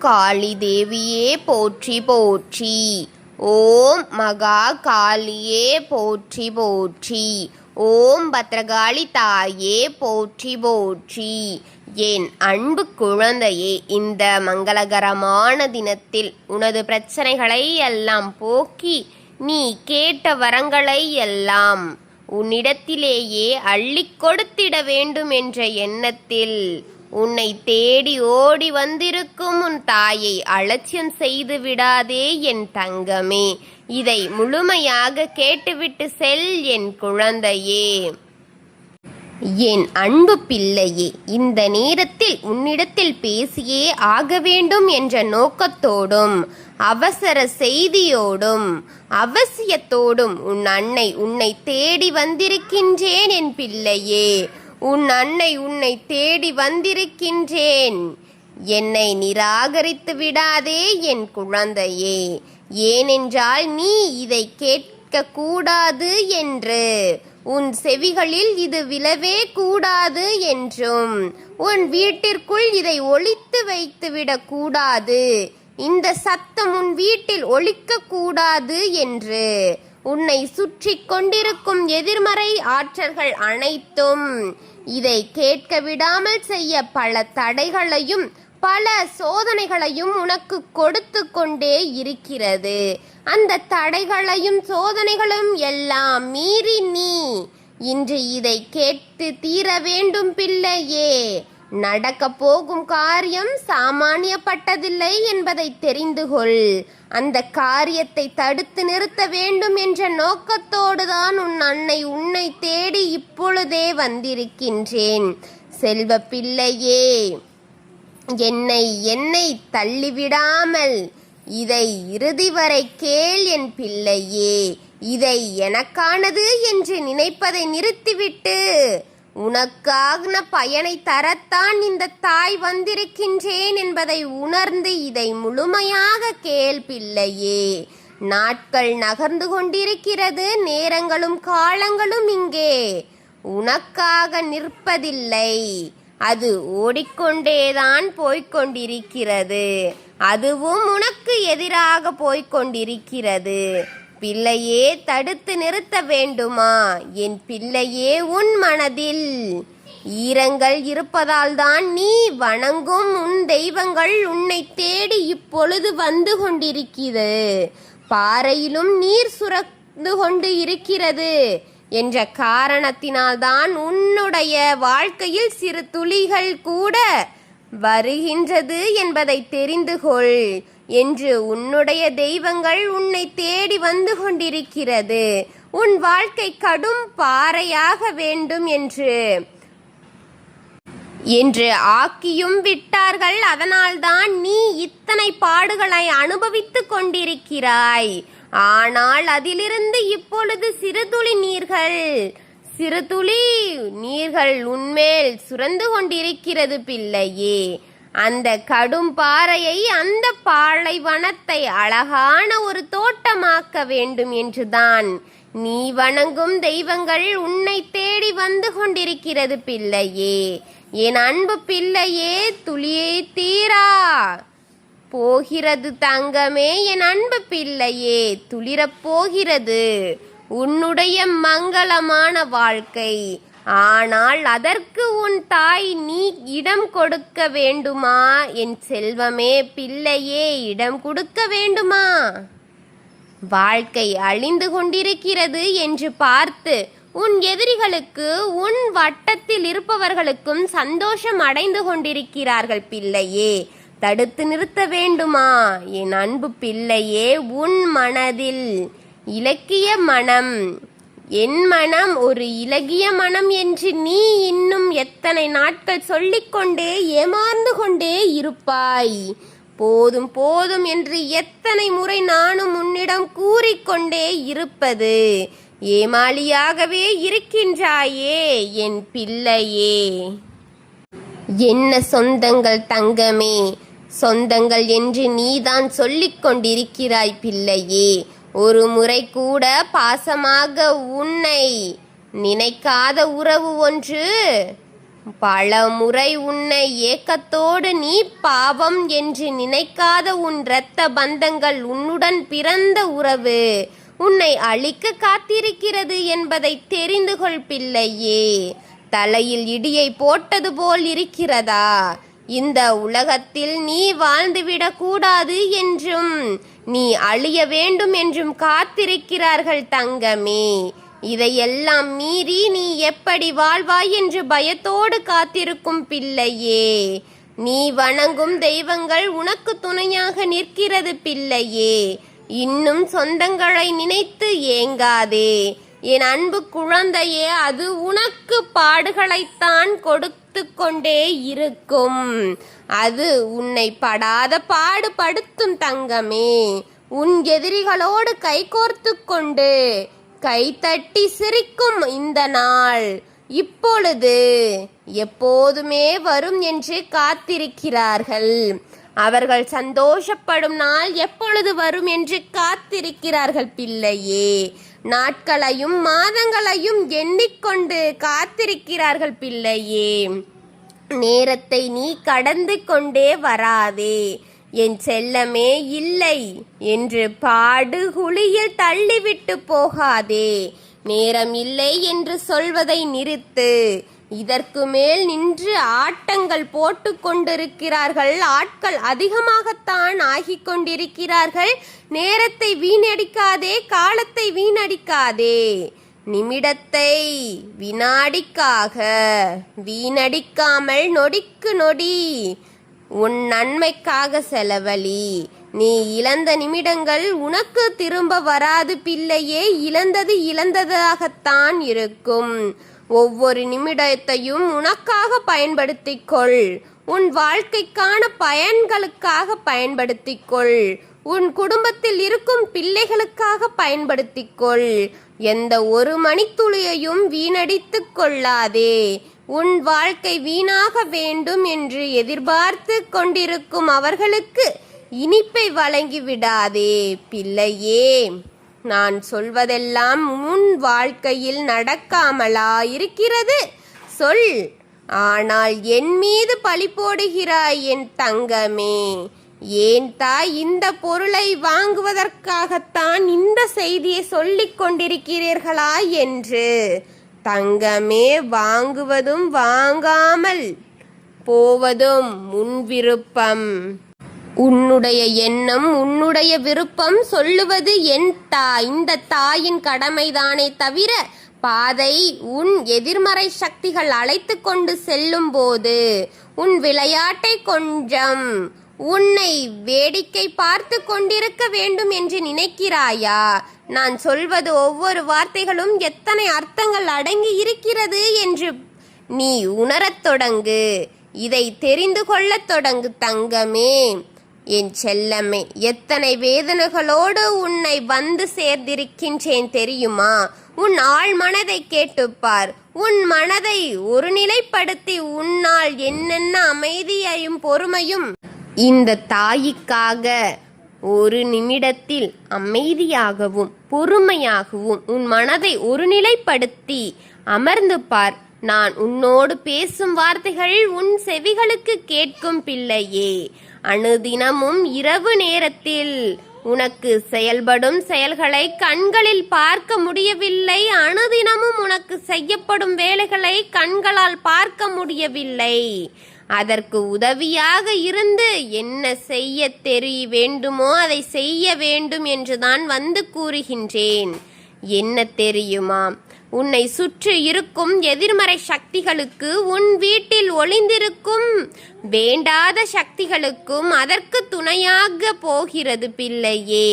காளி தேவியே போற்றி போற்றி. ஓம் மகா காளியே போற்றி போற்றி. ஓம் பத்ரகாளி தாயே போற்றி போற்றி. என் அன்பு குழந்தையே, இந்த மங்களகரமான தினத்தில் உனது பிரச்சனைகளை எல்லாம் போக்கி நீ கேட்ட வரங்களை எல்லாம் உன்னிடத்திலேயே அள்ளிக் கொடுத்திட வேண்டும் என்ற எண்ணத்தில் உன்னை தேடி ஓடி வந்திருக்கும் உன் தாயை அலட்சியம் செய்து விடாதே என் தங்கமே. இதை முழுமையாக கேட்டுவிட்டு செல் என் குழந்தையே. என் அன்பு பிள்ளையே, இந்த நேரத்தில் உன்னிடத்தில் பேசியே ஆக வேண்டும் என்ற நோக்கத்தோடும் அவசர செய்தியோடும் அவசியத்தோடும் உன் அன்னை உன்னை தேடி வந்திருக்கின்றேன் என் பிள்ளையே. உன் அன்னை உன்னை தேடி வந்திருக்கின்றேன். என்னை நிராகரித்து விடாதே என் குழந்தையே. ஏனென்றால் நீ இதை கேட்க கூடாது என்று உன் செவிகளில் இது விழவே கூடாது என்றும் உன் வீட்டிற்குள் இதை ஒளித்து வைத்துவிடக் கூடாது, இந்த சத்தம் உன் வீட்டில் ஒலிக்க கூடாது என்று உன்னை சுற்றி கொண்டிருக்கும் எதிர்மறை ஆற்றல்கள் அனைத்தும் இதை கேட்க விடாமல் செய்ய பல தடைகளையும் பல சோதனைகளையும் உனக்கு கொடுத்து கொண்டே இருக்கிறது. அந்த தடைகளையும் சோதனைகளும் எல்லாம் மீறி நீ இன்று இதை கேட்டு தீர வேண்டும் பிள்ளையே. நடக்க போகும் காரியம் சாமானியப்பட்டதில்லை என்பதை தெரிந்து கொள். அந்த காரியத்தை தடுத்து நிறுத்த வேண்டும் என்ற நோக்கத்தோடுதான் உன் அன்னை உன்னை தேடி இப்பொழுதே வந்திருக்கின்றேன். செல்வ பிள்ளையே, என்னை தள்ளிவிடாமல் இதை இறுதி வரை கேள் என் பிள்ளையே. இதை எனக்கானது என்று நினைப்பதை நிறுத்திவிட்டு உனக்கான பயனை தரத்தான் இந்த தாய் வந்திருக்கின்றேன் என்பதை உணர்ந்து இதை முழுமையாக கேள் பிள்ளையே. நாட்கள் நகர்ந்து கொண்டிருக்கிறது, நேரங்களும் காலங்களும் இங்கே உனக்காக நிற்பதில்லை. அது ஓடிக்கொண்டேதான் போய்கொண்டிருக்கிறது. அதுவும் உனக்கு எதிராக போய்கொண்டிருக்கிறது. பிள்ளையே, தடுத்து நிறுத்த வேண்டுமா என் பிள்ளையே? உன் மனதில் ஈரங்கள் இருப்பதால் தான் நீ வணங்கும் உன் தெய்வங்கள் உன்னை தேடி இப்பொழுது வந்து கொண்டிருக்கிறது. பாறையிலும் நீர் சுரந்து கொண்டு இருக்கிறது என்ற காரணத்தினால்தான் உன்னுடைய வாழ்க்கையில் சிறு துளிகள் கூட வருகின்றது என்பதை தெரிந்து கொள் என்று உன்னுடைய தெய்வங்கள் உன்னை தேடி வந்து கொண்டிருக்கிறது. உன் வாழ்க்கை கடும் பாறையாக வேண்டும் என்று ஆக்கியும் விட்டார்கள். அதனால்தான் நீ இத்தனை பாடுகளை அனுபவித்து கொண்டிருக்கிறாய். ஆனால் அதிலிருந்து இப்பொழுது சிறு துளி நீர்கள் உன்மேல் சுரந்து கொண்டிருக்கிறது பிள்ளையே. அந்த கடும் பாறையை, அந்த பாலைவனத்தை அழகான ஒரு தோட்டமாக்க வேண்டும் என்றுதான் நீ வணங்கும் தெய்வங்கள் உன்னை தேடி வந்து கொண்டிருக்கிறது பிள்ளையே. என் அன்பு பிள்ளையே, துளியை தீரா போகிறது தங்கமே. என் அன்பு பிள்ளையே, துளிரப் போகிறது உன்னுடைய மங்களமான வாழ்க்கை. ஆனால் அதற்கு உன் தாய் நீ இடம் கொடுக்க வேண்டுமா என் செல்வமே? பிள்ளையே, இடம் கொடுக்க வேண்டுமா? வாழ்க்கை அழிந்து கொண்டிருக்கிறது என்று பார்த்து உன் எதிரிகளுக்கு, உன் வட்டத்தில் இருப்பவர்களுக்கும் சந்தோஷம் அடைந்து கொண்டிருக்கிறார்கள் பிள்ளையே. தடுத்து நிறுத்த வேண்டுமா என் அன்பு பிள்ளையே? உன் மனதில் இலக்கிய மனம், என் மனம் ஒரு இலகிய மனம் என்று நீ இன்னும் எத்தனை நாட்கள் சொல்லிக்கொண்டே ஏமாந்து கொண்டே இருப்பாய்? போதும் போதும் என்று எத்தனை முறை நானும் உன்னிடம் கூறிக்கொண்டே இருப்பது? ஏமாளியாகவே இருக்கின்றாயே என் பிள்ளையே. என்ன சொந்தங்கள் தங்கமே, சொந்தங்கள் என்று நீதான் சொல்லிக் கொண்டிருக்கிறாய் பிள்ளையே. ஒரு முறை கூட பாசமாக உன்னை நினைக்காத உறவு ஒன்று பல முறை உன்னை ஏக்கத்தோடு நீ பாவம் என்று நினைக்காத உன் இரத்த பந்தங்கள் உன்னுடன் பிறந்த உறவு உன்னை அழிக்க காத்திருக்கிறது என்பதை தெரிந்து கொள் பிள்ளையே. தலையில் இடியை போட்டது போல் இருக்கிறதா? இந்த உலகத்தில் நீ வாழ்ந்துவிடக் கூடாது என்றும் நீ அழிய வேண்டும் என்றும் காத்திருக்கிறார்கள் தங்கமே. இதையெல்லாம் மீறி நீ எப்படி வாழ்வாய் என்று பயத்தோடு காத்திருக்கும் பிள்ளையே. நீ வணங்கும் தெய்வங்கள் உனக்கு துணையாக நிற்கிறது பிள்ளையே. இன்னும் சொந்தங்களை நினைத்து ஏங்காதே என் அன்பு குழந்தையே. அது உனக்கு பாடுகளைத்தான் கொடுத்து கொண்டே இருக்கும். அது உன்னை படாத பாடுபடுத்தும் தங்கமே. உன் எதிரிகளோடு கைகோர்த்து கொண்டு கைதட்டி சிரிக்கும் இந்த நாள் இப்பொழுது எப்போதுமே வரும் என்று காத்திருக்கிறார்கள். அவர்கள் சந்தோஷப்படும் நாள் எப்பொழுது வரும் என்று காத்திருக்கிறார்கள் பிள்ளையே. நாட்களையும் மாதங்களையும் எண்ணிக்கொண்டு காத்திருக்கிறார்கள் பிள்ளையே. நேரத்தை நீ கடந்து கொண்டே வராதே என் செல்லமே. இல்லை என்று பாடுகுழியில் தள்ளிவிட்டு போகாதே. நேரம் இல்லை என்று சொல்வதை நிறுத்து. இதற்கு மேல் நின்று ஆட்டங்கள் போட்டு கொண்டிருக்கிறார்கள். ஆட்கள் அதிகமாகத்தான் ஆகிக் கொண்டிருக்கிறார்கள். நேரத்தை வீணடிக்காதே, காலத்தை வீணடிக்காதே. நிமிடத்தை வினாடிக்காக வீணடிக்காமல் நொடிக்கு நொடி உன் நன்மைக்காக செலவழி. நீ இழந்த நிமிடங்கள் உனக்கு திரும்ப வராது பிள்ளையே. இழந்தது இழந்ததாகத்தான் இருக்கும். ஒவ்வொரு நிமிடத்தையும் உனக்காக பயன்படுத்திக்கொள். உன் வாழ்க்கைக்கான பயன்களுக்காக பயன்படுத்திக்கொள். உன் குடும்பத்தில் இருக்கும் பிள்ளைகளுக்காக பயன்படுத்திக்கொள். எந்த ஒரு மணித்துளியையும் வீணடித்து கொள்ளாதே. உன் வாழ்க்கை வீணாக வேண்டும் என்று எதிர்பார்த்து கொண்டிருக்கும் அவர்களுக்கு இனிப்பை வழங்கிவிடாதே பிள்ளையே. நான் சொல்வதெல்லாம் உன் வாழ்க்கையில் நடக்காமலா இருக்கிறது? சொல். ஆனால் என் மீது பழி போடுகிறாய் என் தங்கமே. ஏன் தாய், இந்த பொருளை வாங்குவதற்காகத்தான் இந்த செய்தியை சொல்லிக் கொண்டிருக்கிறீர்களா என்று. தங்கமே, வாங்குவதும் வாங்காமல் போவதும் உன் விருப்பம். உன்னுடைய எண்ணம், உன்னுடைய விருப்பம். சொல்லுவது என் தாய். இந்த தாயின் கடமைதானே தவிர பாதை உன் எதிர்மறை சக்திகள் அழைத்து கொண்டு செல்லும் போது உன் விளையாட்டை கொஞ்சம் உன்னை வேடிக்கை பார்த்து கொண்டிருக்க வேண்டும் என்று நினைக்கிறாயா? நான் சொல்வது ஒவ்வொரு வார்த்தைகளும் எத்தனை அர்த்தங்கள் அடங்கி இருக்கிறது என்று நீ உணரத் தொடங்கு. இதை தெரிந்து கொள்ளத் தொடங்கு தங்கமே. என் செல்லமே, எத்தனை வேதனைகளோடு உன்னை வந்து சேர்ந்திருக்கின்றேன் தெரியுமா? உன் ஆழ் மனதை கேட்டுப்பார். உன் மனதை ஒரு நிலைப்படுத்தி உன்னால் என்னென்ன அமைதியையும் பொறுமையும் இந்த தாய்க்காக ஒரு நிமிடத்தில் அமைதியாகவும் பொறுமையாகவும் உன் மனதை ஒருநிலைப்படுத்தி அமர்ந்து பார். நான் உன்னோடு பேசும் வார்த்தைகள் உன் செவிகளுக்கு கேட்கும் பிள்ளையே. அனுதினமும் இரவு நேரத்தில் உனக்கு செயல்படும் செயல்களை கண்களில் பார்க்க முடியவில்லை. அனுதினமும் உனக்கு செய்யப்படும் வேலைகளை கண்களால் பார்க்க முடியவில்லை. அதற்கு உதவியாக இருந்து என்ன செய்ய வேண்டுமோ அதை செய்ய வேண்டும் என்றுதான் வந்து கூறுகின்றேன். என்ன தெரியுமா? உன்னை சுற்றி இருக்கும் எதிர்மறை சக்திகளுக்கு, உன் வீட்டில் ஒளிந்திருக்கும் வேண்டாத சக்திகளுக்கும் அதற்கு துணையாக போகிறது பிள்ளையே.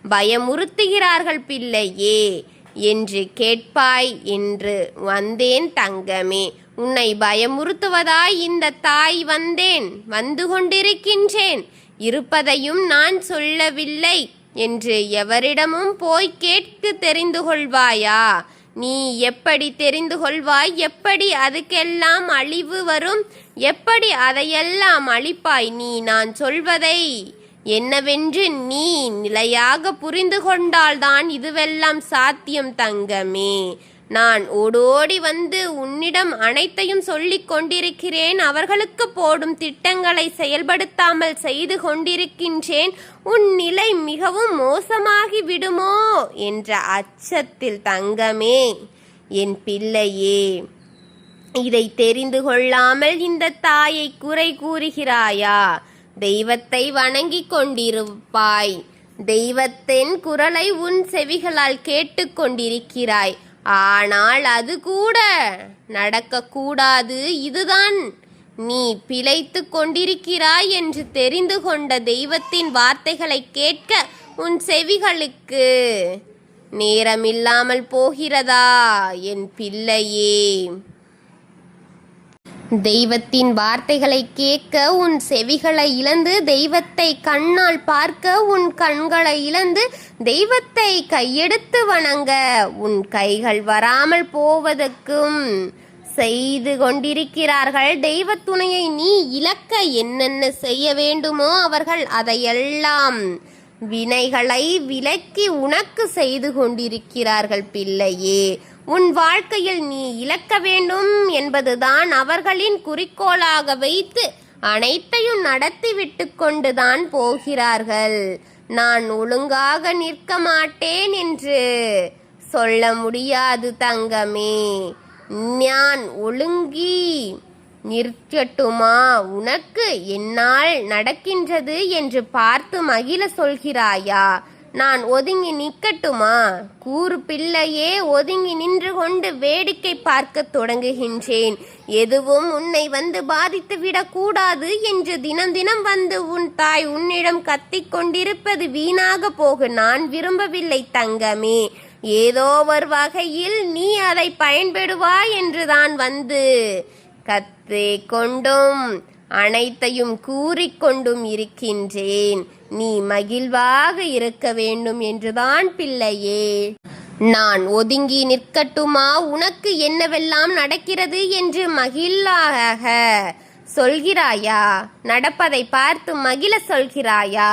பயமுறுத்துகிறார்கள் பிள்ளையே என்று கேட்பாய் என்று வந்தேன் தங்கமே. உன்னை பயமுறுத்துவதாய் இந்த தாய் வந்தேன், வந்து கொண்டிருக்கின்றேன். இருப்பதையும் நான் சொல்லவில்லை என்று எவரிடமும் போய் கேட்டு தெரிந்து கொள்வாயா? நீ எப்படி தெரிந்து கொள்வாய்? எப்படி அதுக்கெல்லாம் அழிவு வரும்? எப்படி அதையெல்லாம் அழிப்பாய்? நீ நான் சொல்வதை என்னவென்று நீ நிலையாக புரிந்து கொண்டால்தான் இதுவெல்லாம் சாத்தியம் தங்கமே. நான் ஓடோடி வந்து உன்னிடம் அனைத்தையும் சொல்லிக் கொண்டிருக்கிறேன். அவர்களுக்கு போடும் திட்டங்களை செயல்படுத்தாமல் செய்து கொண்டிருக்கின்றேன். உன் நிலை மிகவும் மோசமாகி விடுமோ என்ற அச்சத்தில் தங்கமே, என் பிள்ளையே, இதை தெரிந்து கொள்ளாமல் இந்த தாயை குறை கூறுகிறாயா? தெய்வத்தை வணங்கிக் கொண்டிருப்பாய். தெய்வத்தின் குரலை உன் செவிகளால் கேட்டுக்கொண்டிருக்கிறாய். ஆனால் அது கூட நடக்கக்கூடாது. இதுதான் நீ பிழைத்து கொண்டிருக்கிறாய் என்று தெரிந்து கொண்ட தெய்வத்தின் வார்த்தைகளை கேட்க உன் செவிகளுக்கு நேரமில்லாமல் போகிறதா என் பிள்ளையே? தெய்வத்தின் வார்த்தைகளை கேட்க உன் செவிகளை இழந்து, தெய்வத்தை கண்ணால் பார்க்க உன் கண்களை இழந்து, தெய்வத்தை கையெடுத்து வணங்க உன் கைகள் வராமல் போவதற்கும் செய்து கொண்டிருக்கிறார்கள். தெய்வ துணையை நீ இழக்க என்னென்ன செய்ய வேண்டுமோ அவர்கள் அதையெல்லாம் வினைகளை விலக்கி உனக்கு செய்து கொண்டிருக்கிறார்கள் பிள்ளையே. உன் வாழ்க்கையில் நீ இழக்க வேண்டும் என்பதுதான் அவர்களின் குறிக்கோளாக வைத்து அனைத்தையும் நடத்திவிட்டு கொண்டுதான் போகிறார்கள். நான் ஒழுங்காக நிற்க மாட்டேன் என்று சொல்ல முடியாது தங்கமே. நான் ஒழுங்கி நிற்கட்டுமா? உனக்கு என்னால் நடக்கின்றது என்று பார்த்து மகிழ சொல்கிறாயா? நான் ஒதுங்கி நிற்கட்டுமா? கூறு பிள்ளையே, ஒதுங்கி நின்று கொண்டு வேடிக்கை பார்க்க தொடங்குகின்றேன். எதுவும் உன்னை வந்து பாதித்து விடக்கூடாது என்று தினம் தினம் வந்து உன் தாய் உன்னிடம் கத்திக் கொண்டிருப்பது வீணாக போக நான் விரும்பவில்லை தங்கமே. ஏதோ ஒரு வகையில் நீ அதை பயன்படுவாய் என்றுதான் வந்து கத்தே கொண்டும் அனைத்தையும் கூறிக்கொண்டும் இருக்கின்றேன். நீ மகிழ்வாக இருக்க வேண்டும் என்றுதான் பிள்ளையே. நான் ஒதுங்கி நிற்கட்டுமா? உனக்கு என்னவெல்லாம் நடக்கிறது என்று மகிழாக சொல்கிறாயா? நடப்பதை பார்த்து மகிழ சொல்கிறாயா?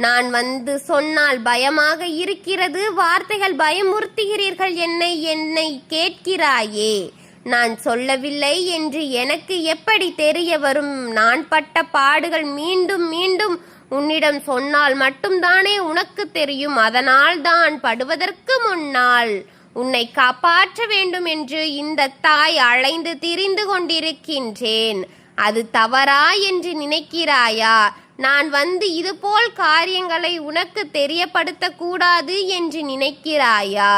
நான் வந்து சொன்னால் பயமாக இருக்கிறது, வார்த்தைகள் பயமுறுத்துகிறீர்கள் என்னை கேட்கிறாயே. நான் சொல்லவில்லை என்று எனக்கு எப்படி தெரிய வரும்? நான் பட்ட பாடுகள் மீண்டும் மீண்டும் உன்னிடம் சொன்னால் மட்டும்தானே உனக்கு தெரியும். அதனால் தான் படுவதற்கு முன்னால் உன்னை காப்பாற்ற வேண்டும் என்று இந்த தாய் அலைந்து திரிந்து கொண்டிருக்கின்றேன். அது தவறா என்று நினைக்கிறாயா? நான் வந்து இதுபோல் காரியங்களை உனக்கு தெரியப்படுத்த கூடாது என்று நினைக்கிறாயா?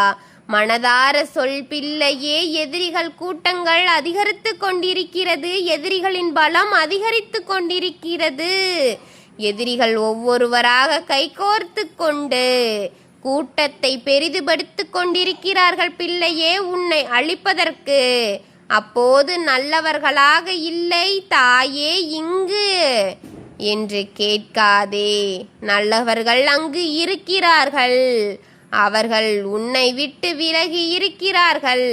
மனதார சொல் பிள்ளையே. எதிரிகள் கூட்டங்கள் அதிகரித்து கொண்டிருக்கிறது. எதிரிகளின் பலம் அதிகரித்து கொண்டிருக்கிறது. எதிரிகள் ஒவ்வொருவராக கைகோர்த்து கொண்டு கூட்டத்தை பெரிதுபடுத்தி கொண்டிருக்கிறார்கள் பிள்ளையே, உன்னை அழிப்பதற்கு. அப்போது நல்லவர்களாக இல்லை தாயே இங்கு என்று கேட்காதே. நல்லவர்கள் அங்கு இருக்கிறார்கள். அவர்கள் உன்னை விட்டு விலகி இருக்கிறார்கள்.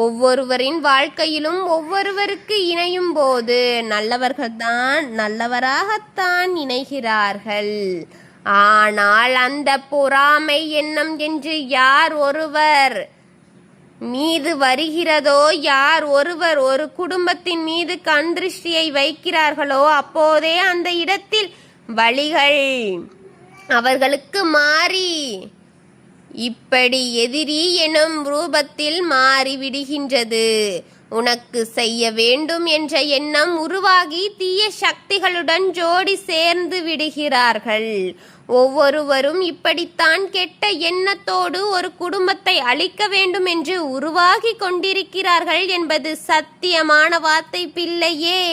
ஒவ்வொருவரின் வாழ்க்கையிலும் ஒவ்வொருவருக்கு இணையும் போது நல்லவர்கள்தான் நல்லவராகத்தான் இணைகிறார்கள். ஆனால் அந்த பொறாமை எண்ணம் என்று யார் ஒருவர் மீது வருகிறதோ, யார் ஒருவர் ஒரு குடும்பத்தின் மீது கண் திருஷ்டியை வைக்கிறார்களோ, அப்போதே அந்த இடத்தில் வழிகள் அவர்களுக்கு மாறி இப்படி எதிரி எனும் ரூபத்தில் மாறிவிடுகின்றது. உனக்கு செய்ய வேண்டும் என்ற எண்ணம் உருவாகி தீய சக்திகளுடன் ஜோடி சேர்ந்து விடுகிறார்கள். ஒவ்வொருவரும் இப்படித்தான் கெட்ட எண்ணத்தோடு ஒரு குடும்பத்தை அழிக்க வேண்டும் என்று உருவாகி கொண்டிருக்கிறார்கள் என்பது சத்தியமான வார்த்தை பிள்ளையே.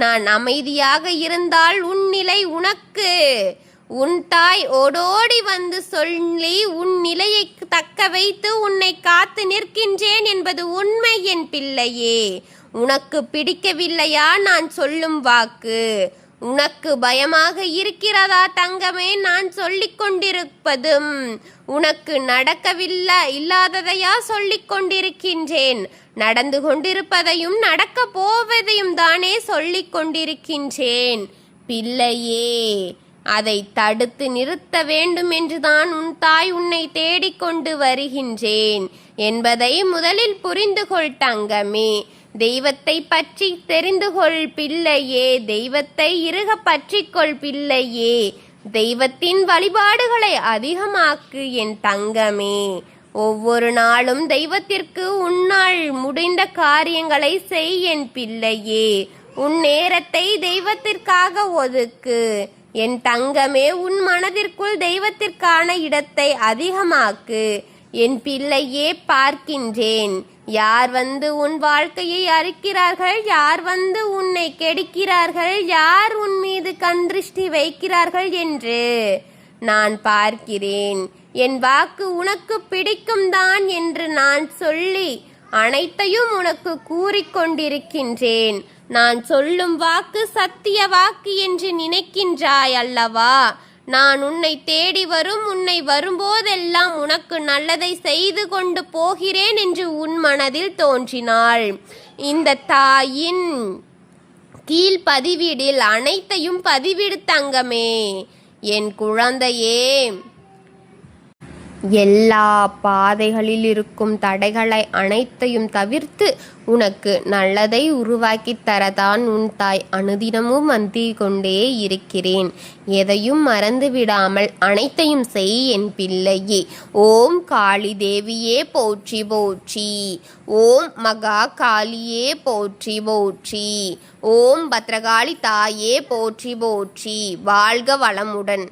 நான் அமைதியாக இருந்தால் உன் நிலை உனக்கு உன் தாய் ஓடோடி வந்து சொல்லி உன் நிலையை தக்க வைத்து உன்னை காத்து நிற்கின்றேன் என்பது உண்மை என் பிள்ளையே. உனக்கு பிடிக்கவில்லையா நான் சொல்லும் வாக்கு? உனக்கு பயமாக இருக்கிறதா தங்கமே நான் சொல்லிக் கொண்டிருப்பதும்? உனக்கு நடக்கவில்லை இல்லாததையா சொல்லிக் கொண்டிருக்கின்றேன்? நடந்து கொண்டிருப்பதையும் நடக்க போவதையும் தானே சொல்லிக் கொண்டிருக்கின்றேன் பிள்ளையே. அதை தடுத்து நிறுத்த வேண்டும் என்றுதான் உன் தாய் உன்னை தேடிக்கொண்டு வருகின்றேன் என்பதை முதலில் புரிந்து கொள் தங்கமே. தெய்வத்தை பற்றி தெரிந்து கொள் பிள்ளையே, தெய்வத்தை இறுக பற்றிக்கொள் பிள்ளையே, தெய்வத்தின் வழிபாடுகளை அதிகமாக்கு என் தங்கமே. ஒவ்வொரு நாளும் தெய்வத்திற்கு உன்னால் முடிந்த காரியங்களை செய் என் பிள்ளையே. உன் நேரத்தை தெய்வத்திற்காக ஒதுக்கு என் தங்கமே. உன் மனதிற்குள் தெய்வத்திற்கான இடத்தை அதிகமாக்கு என் பிள்ளையே. பார்க்கின்றேன் யார் வந்து உன் வாழ்க்கையை அறுக்கிறார்கள், யார் வந்து உன்னை கெடுக்கிறார்கள், யார் உன் மீது கண்திருஷ்டி வைக்கிறார்கள் என்று நான் பார்க்கிறேன். என் வாக்கு உனக்கு பிடிக்கும் தான் என்று நான் சொல்லி அனைத்தையும் உனக்கு கூறிக்கொண்டிருக்கின்றேன். நான் சொல்லும் வாக்கு சத்திய வாக்கு என்று நினைக்கின்றாய் அல்லவா? நான் உன்னை தேடி உன்னை வரும்போதெல்லாம் உனக்கு நல்லதை செய்து கொண்டு போகிறேன் என்று உன் மனதில் தோன்றினாள். இந்த தாயின் கீழ் பதிவீடில் அனைத்தையும் பதிவிடு தங்கமே. என் குழந்தையே, எல்லா பாதைகளில் இருக்கும் தடைகளை அனைத்தையும் தவிர்த்து உனக்கு நல்லதை உருவாக்கி தரதான் உன் தாய் அனுதினமும் வந்து கொண்டே இருக்கிறேன். எதையும் மறந்து விடாமல் அனைத்தையும் செய் என் பிள்ளையே. ஓம் காளி தேவியே போற்றி போற்றி. ஓம் மகா காளியே போற்றி போற்றி. ஓம் பத்ரகாளி தாயே போற்றி போற்றி. வாழ்க வளமுடன்.